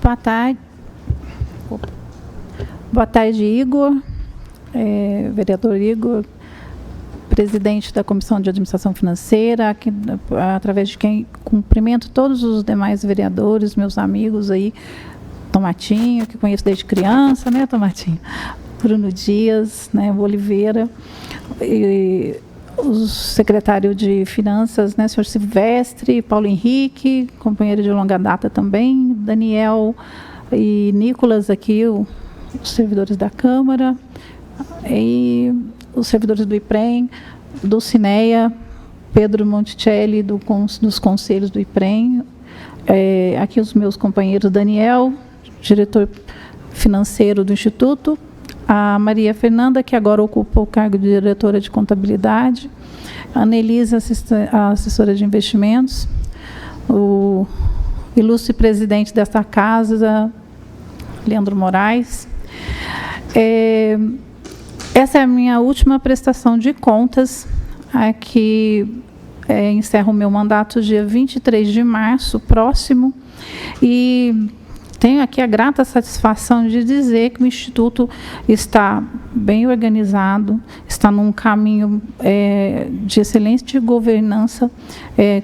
Boa tarde. Boa tarde, Igor, vereador Igor, presidente da Comissão de Administração Financeira, aqui, através de quem cumprimento todos os demais vereadores, meus amigos aí, Tomatinho, que conheço desde criança, né, Tomatinho? Bruno Dias, né, Oliveira, e o secretário de Finanças, né, senhor Silvestre, Paulo Henrique, companheiro de longa data também, Daniel e Nicolas aqui, os servidores da Câmara, e os servidores do IPREM, do Cineia, Pedro Monticelli, dos conselhos do IPREM, aqui os meus companheiros Daniel, diretor financeiro do Instituto, a Maria Fernanda, que agora ocupa o cargo de diretora de contabilidade, a Anelisa, a assessora de investimentos, o ilustre presidente desta casa, Leandro Moraes. Essa é a minha última prestação de contas, aqui encerro o meu mandato dia 23 de março, próximo, e tenho aqui a grata satisfação de dizer que o Instituto está bem organizado, está num caminho de excelente governança,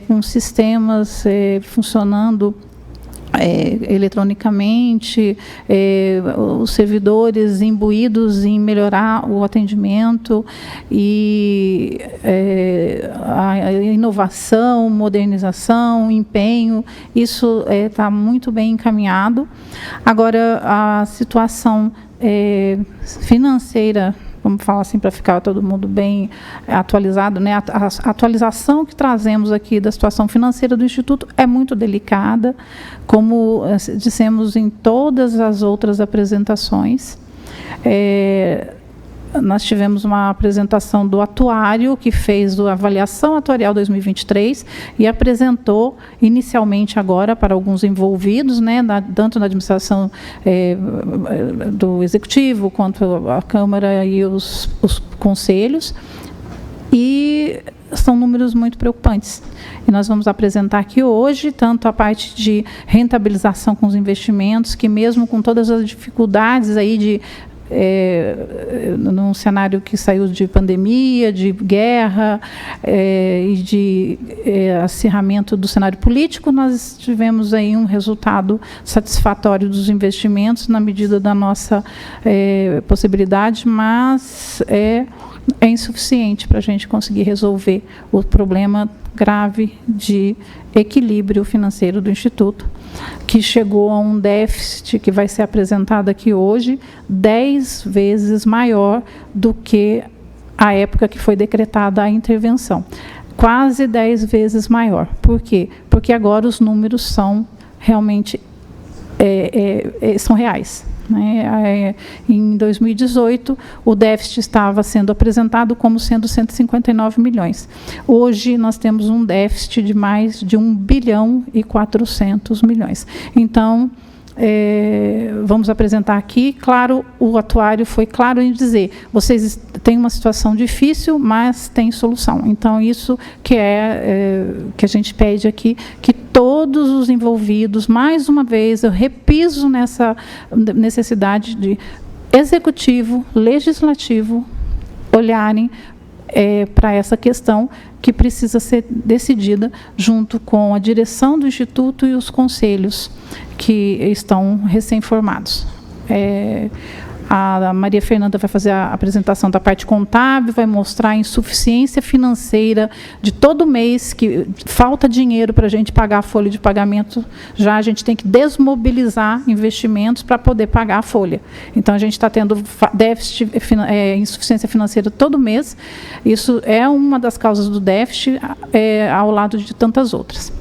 com sistemas funcionando eletronicamente, os servidores imbuídos em melhorar o atendimento e a inovação, modernização, empenho, isso está muito bem encaminhado. Agora, a situação financeira, vamos falar assim para ficar todo mundo bem atualizado, né? A atualização que trazemos aqui da situação financeira do Instituto é muito delicada, como dissemos em todas as outras apresentações. Nós tivemos uma apresentação do atuário, que fez a avaliação atuarial 2023 e apresentou inicialmente agora para alguns envolvidos, né, tanto na administração do Executivo, quanto a Câmara e os conselhos, e são números muito preocupantes. E nós vamos apresentar aqui hoje, tanto a parte de rentabilização com os investimentos, que mesmo com todas as dificuldades aí num cenário que saiu de pandemia, de guerra e de acirramento do cenário político, nós tivemos aí um resultado satisfatório dos investimentos na medida da nossa possibilidade, mas é insuficiente para a gente conseguir resolver o problema grave de equilíbrio financeiro do Instituto, que chegou a um déficit que vai ser apresentado aqui hoje 10 vezes maior do que a época que foi decretada a intervenção. Quase 10 vezes maior. Por quê? Porque agora os números são realmente são reais. Né? Em 2018, o déficit estava sendo apresentado como sendo 159 milhões. Hoje, nós temos um déficit de mais de 1 bilhão e 400 milhões. Então, vamos apresentar aqui. Claro, o atuário foi claro em dizer, vocês têm uma situação difícil, mas tem solução. Então, isso que que a gente pede aqui, que todos os envolvidos, mais uma vez, eu repiso nessa necessidade de executivo, legislativo, olharem para essa questão que precisa ser decidida junto com a direção do Instituto e os conselhos que estão recém-formados. A Maria Fernanda vai fazer a apresentação da parte contábil, vai mostrar a insuficiência financeira de todo mês, que falta dinheiro para a gente pagar a folha de pagamento, já a gente tem que desmobilizar investimentos para poder pagar a folha. Então, a gente está tendo déficit, insuficiência financeira todo mês, isso é uma das causas do déficit, ao lado de tantas outras.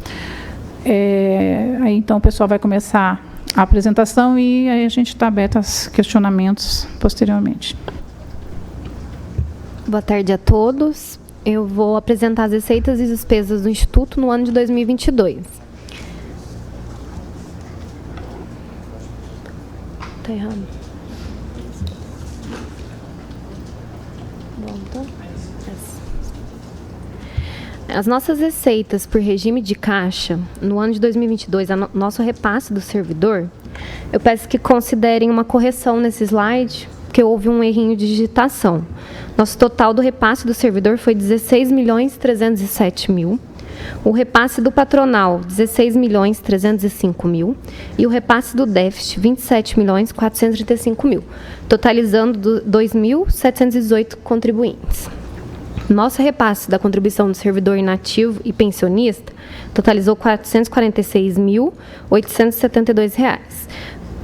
Aí, então, o pessoal vai começar a apresentação e aí a gente está aberto aos questionamentos posteriormente. Boa tarde a todos. Eu vou apresentar as receitas e despesas do Instituto no ano de 2022. Está errado. Volta. As nossas receitas por regime de caixa, no ano de 2022, nosso repasse do servidor Eu peço que considerem uma correção nesse slide, porque houve um errinho de digitação. Nosso total do repasse do servidor foi 16.307.000. O repasse do patronal, 16.305.000. E o repasse do déficit, 27.435.000, totalizando 2.718 contribuintes. Nosso repasse da contribuição do servidor inativo e pensionista totalizou R$ 446.872.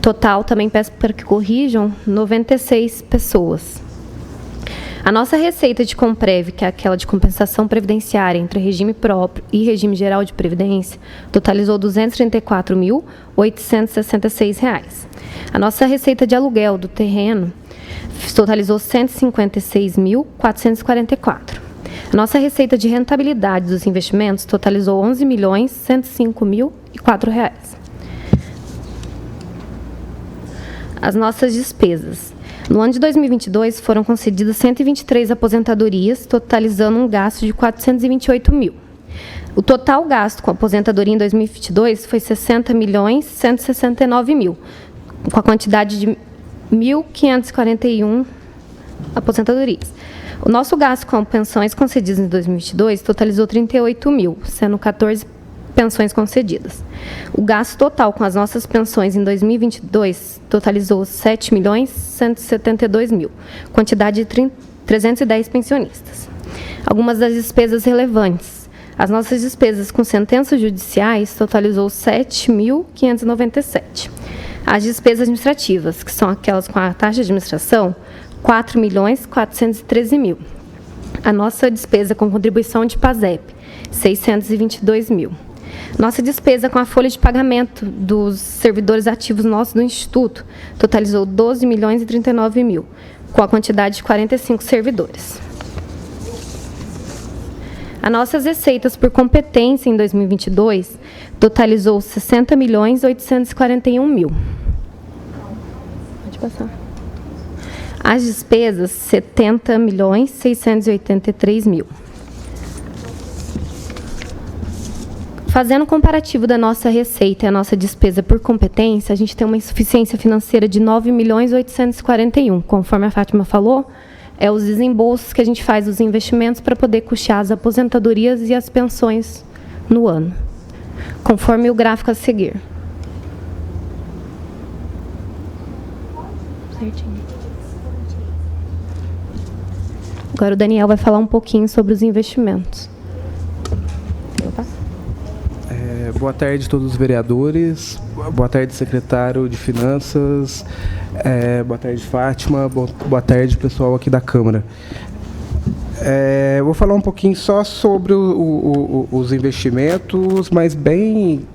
Total, também peço para que corrijam, 96 pessoas. A nossa receita de Comprev, que é aquela de compensação previdenciária entre regime próprio e regime geral de previdência, totalizou R$ 234.866. A nossa receita de aluguel do terreno totalizou R$ 156.444. A nossa receita de rentabilidade dos investimentos totalizou R$ 11.105.004. As nossas despesas. No ano de 2022, foram concedidas 123 aposentadorias, totalizando um gasto de R$ 428.000. O total gasto com aposentadoria em 2022 foi R$ 60.169.000, com a quantidade de 1.541 aposentadorias. O nosso gasto com pensões concedidas em 2022 totalizou R$ 38.000, sendo 14 pensões concedidas. O gasto total com as nossas pensões em 2022 totalizou R$ 7.172.000, quantidade de 310 pensionistas. Algumas das despesas relevantes. As nossas despesas com sentenças judiciais totalizou R$ 7.597. As despesas administrativas, que são aquelas com a taxa de administração, R$ 4.413.000. A nossa despesa com contribuição de PASEP, R$ 622.000. Nossa despesa com a folha de pagamento dos servidores ativos nossos do Instituto totalizou R$ 12.039.000, com a quantidade de 45 servidores. As nossas receitas por competência em 2022 totalizou R$ 60.841.000. Pode passar. As despesas, R$ 70.683.000. Fazendo um comparativo da nossa receita e a nossa despesa por competência, a gente tem uma insuficiência financeira de R$ 9.841.000. Conforme a Fátima falou, é os desembolsos que a gente faz dos investimentos para poder custear as aposentadorias e as pensões no ano, conforme o gráfico a seguir. Certinho. Agora o Daniel vai falar um pouquinho sobre os investimentos. Boa tarde a todos os vereadores, boa tarde, secretário de Finanças, boa tarde, Fátima, boa tarde, pessoal aqui da Câmara. Vou falar um pouquinho só sobre os investimentos, mas bem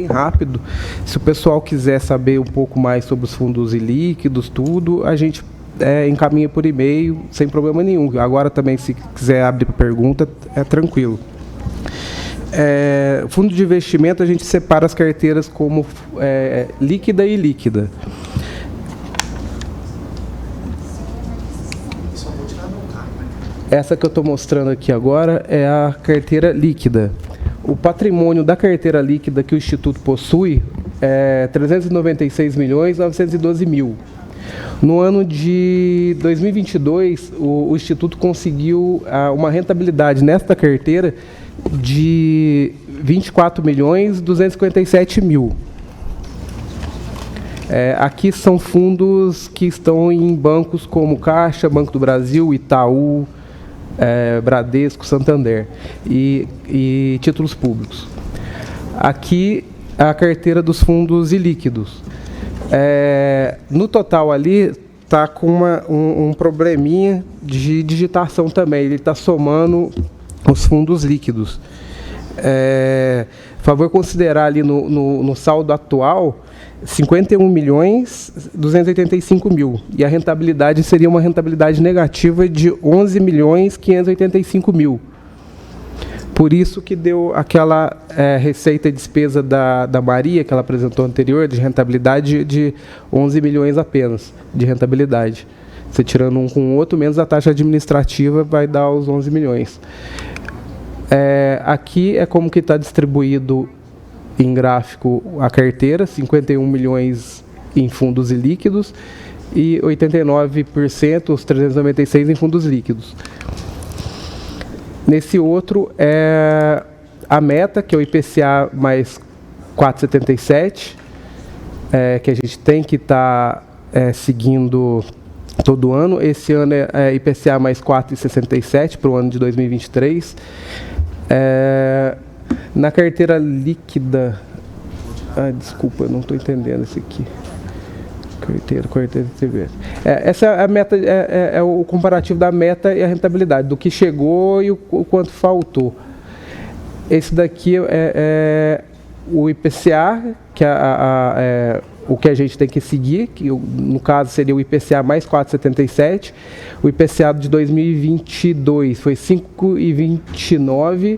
rápido. Se o pessoal quiser saber um pouco mais sobre os fundos ilíquidos, tudo, a gente encaminha por e-mail, sem problema nenhum. Agora também, se quiser abrir para pergunta, é tranquilo. Fundo de investimento, a gente separa as carteiras como líquida e ilíquida. Essa que eu estou mostrando aqui agora é a carteira líquida. O patrimônio da carteira líquida que o Instituto possui é R$ 396.912.000. No ano de 2022, o Instituto conseguiu uma rentabilidade nesta carteira de R$ 24.257.000. Aqui são fundos que estão em bancos como Caixa, Banco do Brasil, Itaú, Bradesco, Santander e títulos públicos. Aqui a carteira dos fundos ilíquidos. No total ali está com um probleminha de digitação também. Ele está somando os fundos líquidos. Favor considerar ali no saldo atual 51.285.000 e a rentabilidade seria uma rentabilidade negativa de 11.585.000. Por isso que deu aquela receita e despesa da Maria, que ela apresentou anterior, de rentabilidade de 11 milhões apenas, de rentabilidade. Você tirando um com o outro, menos a taxa administrativa, vai dar os 11 milhões. Aqui é como que está distribuído em gráfico a carteira, 51 milhões em fundos e líquidos, e 89%, os 396, em fundos líquidos. Nesse outro, a meta, que é o IPCA mais 4,77, que a gente tem que estar seguindo todo ano. Esse ano é IPCA mais 4,67 para o ano de 2023. Na carteira líquida... desculpa, eu não estou entendendo esse aqui. Carteira de TBS. Essa é a meta, é o comparativo da meta e a rentabilidade, do que chegou e o quanto faltou. Esse daqui é o IPCA, que é o que a gente tem que seguir, que no caso seria o IPCA mais 4,77. O IPCA de 2022 foi 5,29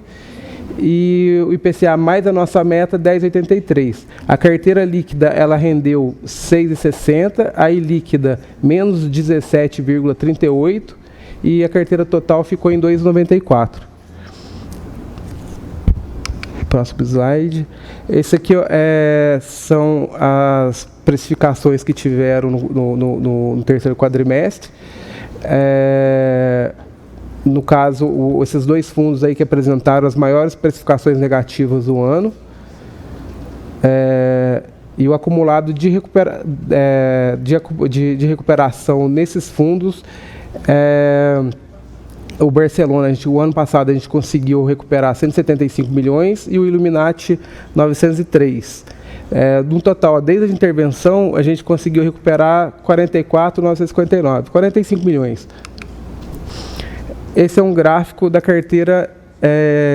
e o IPCA mais a nossa meta 10,83. A carteira líquida ela rendeu 6,60, a ilíquida menos 17,38 e a carteira total ficou em 2,94. Próximo slide. Esse aqui são as precificações que tiveram no terceiro quadrimestre. No caso, esses dois fundos aí que apresentaram as maiores precificações negativas do ano. E o acumulado de recuperação nesses fundos, o Barcelona, o ano passado a gente conseguiu recuperar 175 milhões e o Illuminati 903. No total, desde a intervenção, a gente conseguiu recuperar 44.959, 45 milhões. Esse é um gráfico da carteira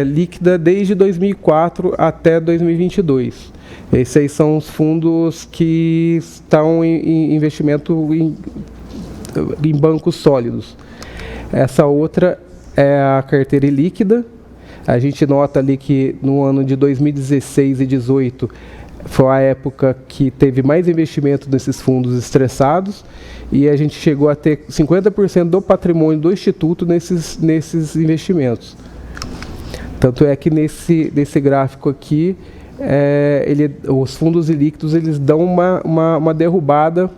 líquida desde 2004 até 2022. Esses aí são os fundos que estão em investimento em bancos sólidos. Essa outra é a carteira líquida. A gente nota ali que no ano de 2016 e 2018 foi a época que teve mais investimento nesses fundos estressados e a gente chegou a ter 50% do patrimônio do Instituto nesses investimentos. Tanto é que nesse gráfico aqui, os fundos líquidos eles dão uma derrubada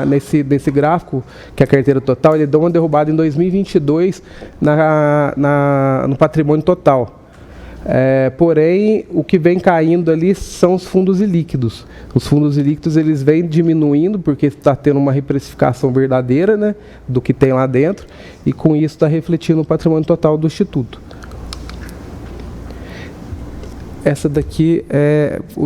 nesse gráfico, que é a carteira total, ele dá uma derrubada em 2022 no patrimônio total. Porém, o que vem caindo ali são os fundos ilíquidos. Os fundos ilíquidos eles vêm diminuindo porque está tendo uma reprecificação verdadeira, né, do que tem lá dentro, e com isso está refletindo no patrimônio total do Instituto. Essa daqui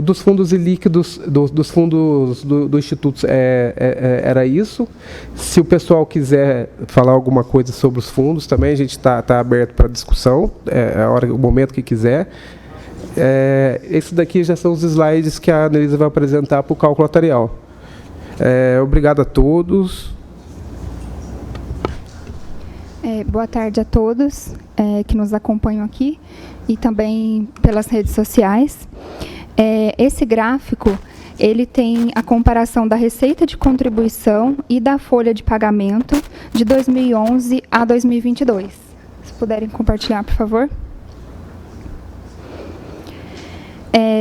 dos fundos ilíquidos, dos fundos do Instituto, era isso. Se o pessoal quiser falar alguma coisa sobre os fundos também, a gente está aberto para discussão, o momento que quiser. Esses daqui já são os slides que a Anelisa vai apresentar para o cálculo atuarial. Obrigado a todos. Boa tarde a todos que nos acompanham aqui e também pelas redes sociais. Esse gráfico ele tem a comparação da receita de contribuição e da folha de pagamento de 2011 a 2022. Se puderem compartilhar, por favor.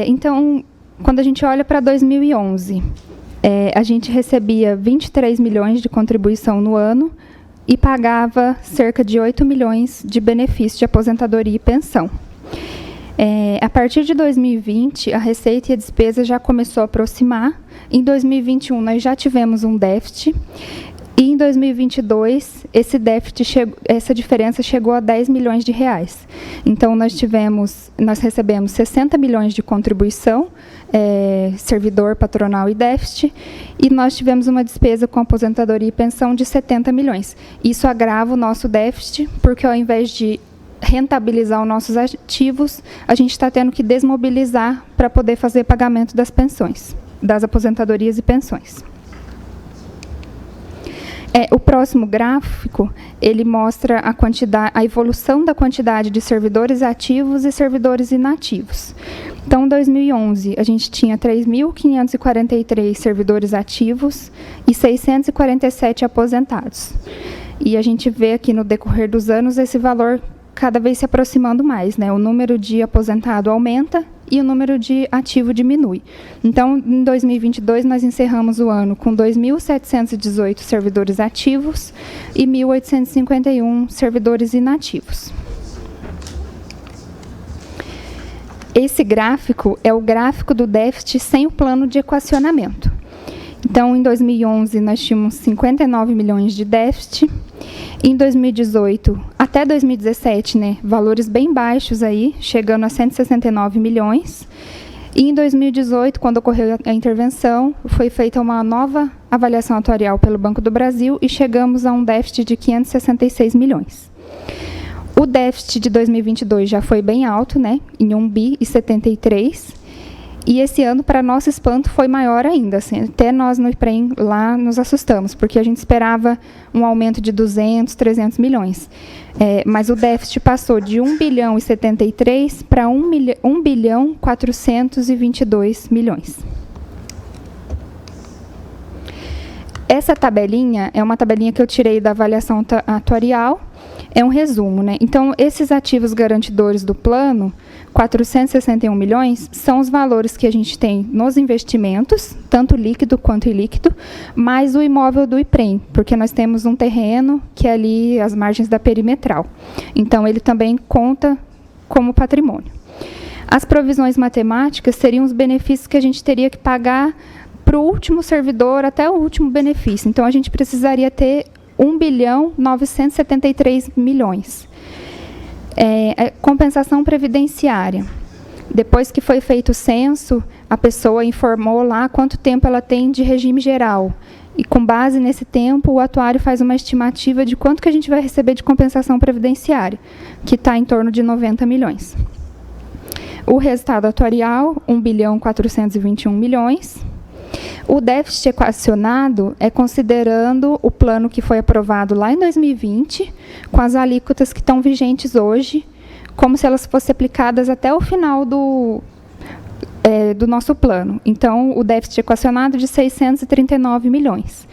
Então, quando a gente olha para 2011, a gente recebia 23 milhões de contribuição no ano e pagava cerca de 8 milhões de benefício de aposentadoria e pensão. A partir de 2020, a receita e a despesa já começou a aproximar. Em 2021, nós já tivemos um déficit. E em 2022, essa diferença chegou a 10 milhões de reais. Então, nós recebemos 60 milhões de contribuição, servidor, patronal e déficit, e nós tivemos uma despesa com aposentadoria e pensão de 70 milhões. Isso agrava o nosso déficit, porque ao invés de rentabilizar os nossos ativos, a gente está tendo que desmobilizar para poder fazer pagamento das pensões, das aposentadorias e pensões. O próximo gráfico, ele mostra a evolução da quantidade de servidores ativos e servidores inativos. Então, em 2011, a gente tinha 3.543 servidores ativos e 647 aposentados. E a gente vê aqui no decorrer dos anos esse valor cada vez se aproximando mais, né? O número de aposentado aumenta e o número de ativo diminui. Então, em 2022, nós encerramos o ano com 2.718 servidores ativos e 1.851 servidores inativos. Esse gráfico é o gráfico do déficit sem o plano de equacionamento. Então, em 2011, nós tínhamos 59 milhões de déficit. Em 2018, até 2017, né, valores bem baixos aí, chegando a 169 milhões. E em 2018, quando ocorreu a intervenção, foi feita uma nova avaliação atuarial pelo Banco do Brasil e chegamos a um déficit de 566 milhões. O déficit de 2022 já foi bem alto, né, em 1,73 bi, e esse ano, para nosso espanto, foi maior ainda. Assim, até nós no IPREM lá nos assustamos, porque a gente esperava um aumento de 200, 300 milhões. Mas o déficit passou de 1,73 bi para 1,422 bilhões. Essa tabelinha é uma tabelinha que eu tirei da avaliação atuarial. É um resumo, né? Então, esses ativos garantidores do plano, 461 milhões, são os valores que a gente tem nos investimentos, tanto líquido quanto ilíquido, mais o imóvel do IPREM, porque nós temos um terreno que é ali as margens da perimetral. Então, ele também conta como patrimônio. As provisões matemáticas seriam os benefícios que a gente teria que pagar para o último servidor até o último benefício. Então, a gente precisaria ter 1.973 bilhões. Compensação previdenciária. Depois que foi feito o censo, a pessoa informou lá quanto tempo ela tem de regime geral. E com base nesse tempo, o atuário faz uma estimativa de quanto que a gente vai receber de compensação previdenciária, que está em torno de 90 milhões. O resultado atuarial, 1.421 bilhões. O déficit equacionado é considerando o plano que foi aprovado lá em 2020, com as alíquotas que estão vigentes hoje, como se elas fossem aplicadas até o final do nosso plano. Então, o déficit equacionado de 639 milhões.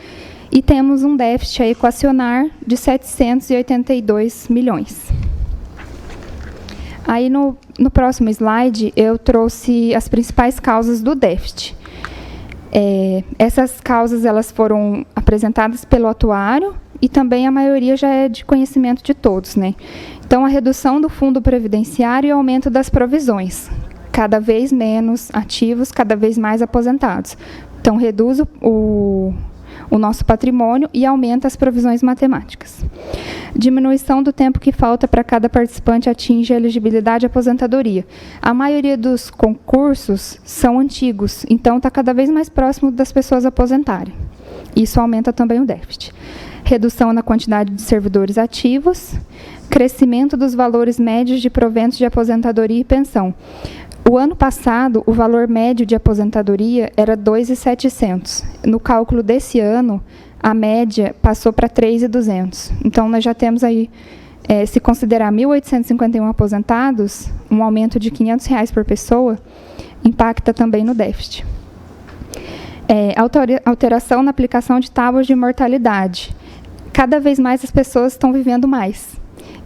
E temos um déficit a equacionar de 782 milhões. Aí, no próximo slide, eu trouxe as principais causas do déficit. Essas causas elas foram apresentadas pelo atuário e também a maioria já é de conhecimento de todos, né? Então, a redução do fundo previdenciário e o aumento das provisões. Cada vez menos ativos, cada vez mais aposentados. Então, reduz o nosso patrimônio e aumenta as provisões matemáticas. Diminuição do tempo que falta para cada participante atingir a elegibilidade à aposentadoria. A maioria dos concursos são antigos, então está cada vez mais próximo das pessoas aposentarem. Isso aumenta também o déficit. Redução na quantidade de servidores ativos. Crescimento dos valores médios de proventos de aposentadoria e pensão. O ano passado, o valor médio de aposentadoria era 2.700. No cálculo desse ano, a média passou para 3.200. Então, nós já temos aí, se considerar 1.851 aposentados, um aumento de R$ 500 por pessoa, impacta também no déficit. Alteração na aplicação de tábuas de mortalidade. Cada vez mais as pessoas estão vivendo mais.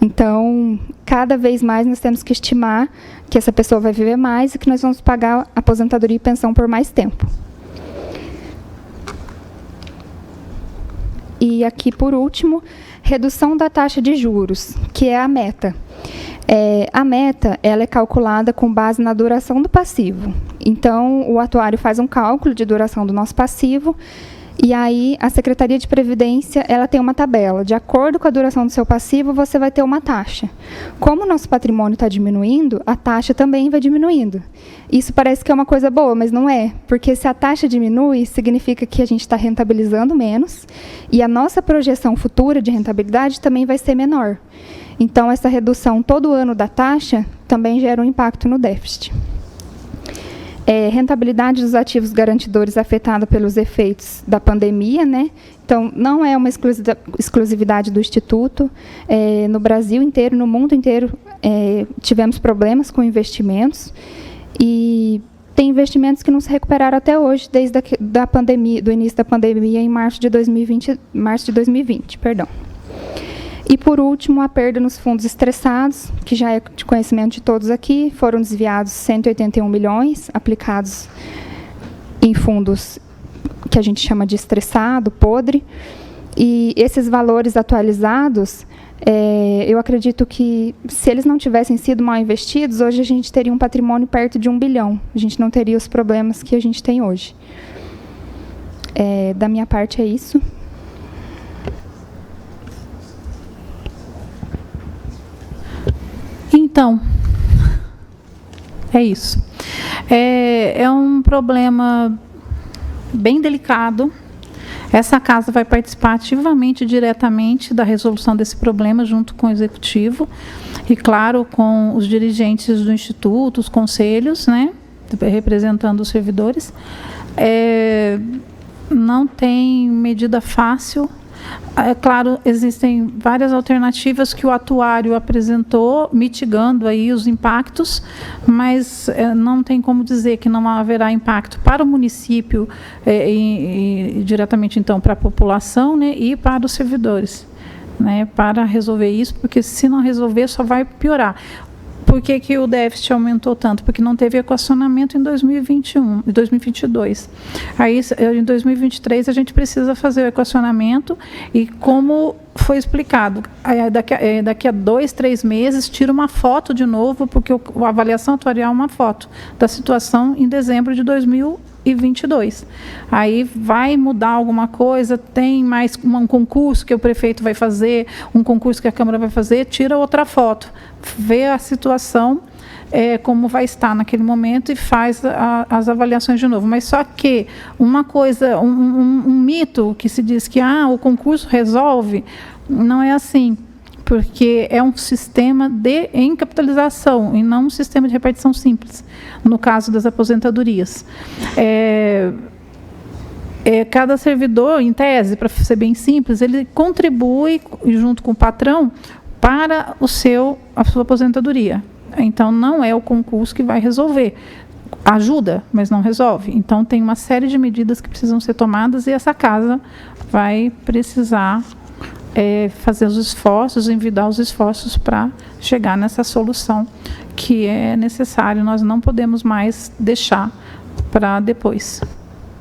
Então, cada vez mais nós temos que estimar que essa pessoa vai viver mais e que nós vamos pagar aposentadoria e pensão por mais tempo. E aqui, por último, redução da taxa de juros, que é a meta. A meta ela é calculada com base na duração do passivo. Então, o atuário faz um cálculo de duração do nosso passivo. E aí, a Secretaria de Previdência, ela tem uma tabela. De acordo com a duração do seu passivo, você vai ter uma taxa. Como o nosso patrimônio está diminuindo, a taxa também vai diminuindo. Isso parece que é uma coisa boa, mas não é. Porque se a taxa diminui, significa que a gente está rentabilizando menos. E a nossa projeção futura de rentabilidade também vai ser menor. Então, essa redução todo ano da taxa também gera um impacto no déficit. Rentabilidade dos ativos garantidores afetada pelos efeitos da pandemia, né? Então, não é uma exclusividade do Instituto. No Brasil inteiro, no mundo inteiro, tivemos problemas com investimentos e tem investimentos que não se recuperaram até hoje, desde da pandemia, do início da pandemia em março de 2020, perdão. E, por último, a perda nos fundos estressados, que já é de conhecimento de todos aqui, foram desviados 181 milhões, aplicados em fundos que a gente chama de estressado, podre, e esses valores atualizados, eu acredito que, se eles não tivessem sido mal investidos, hoje a gente teria um patrimônio perto de 1 bilhão, a gente não teria os problemas que a gente tem hoje. Da minha parte é isso. Então, é isso. É um problema bem delicado. Essa casa vai participar ativamente, diretamente, da resolução desse problema, junto com o Executivo e, claro, com os dirigentes do Instituto, os conselhos, né, representando os servidores. Não tem medida fácil. É claro, existem várias alternativas que o atuário apresentou, mitigando aí os impactos, mas não tem como dizer que não haverá impacto para o município e diretamente, então, para a população, né, e para os servidores, né, para resolver isso, porque se não resolver só vai piorar. Por que o déficit aumentou tanto? Porque não teve equacionamento em 2021 e 2022. Aí, em 2023, a gente precisa fazer o equacionamento e, como foi explicado, daqui a 2, 3 meses, tira uma foto de novo, porque a avaliação atuarial é uma foto da situação em dezembro de 2022. Aí vai mudar alguma coisa, tem mais um concurso que o prefeito vai fazer, um concurso que a Câmara vai fazer, tira outra foto, vê a situação, como vai estar naquele momento e faz as avaliações de novo. Mas só que uma coisa, um mito que se diz que o concurso resolve, não é assim, porque é um sistema de encapitalização e não um sistema de repartição simples, no caso das aposentadorias. Cada servidor, em tese, para ser bem simples, ele contribui, junto com o patrão, para a sua aposentadoria. Então, não é o concurso que vai resolver. Ajuda, mas não resolve. Então, tem uma série de medidas que precisam ser tomadas e essa casa vai precisar fazer os esforços, envidar os esforços para chegar nessa solução que é necessário. Nós não podemos mais deixar para depois.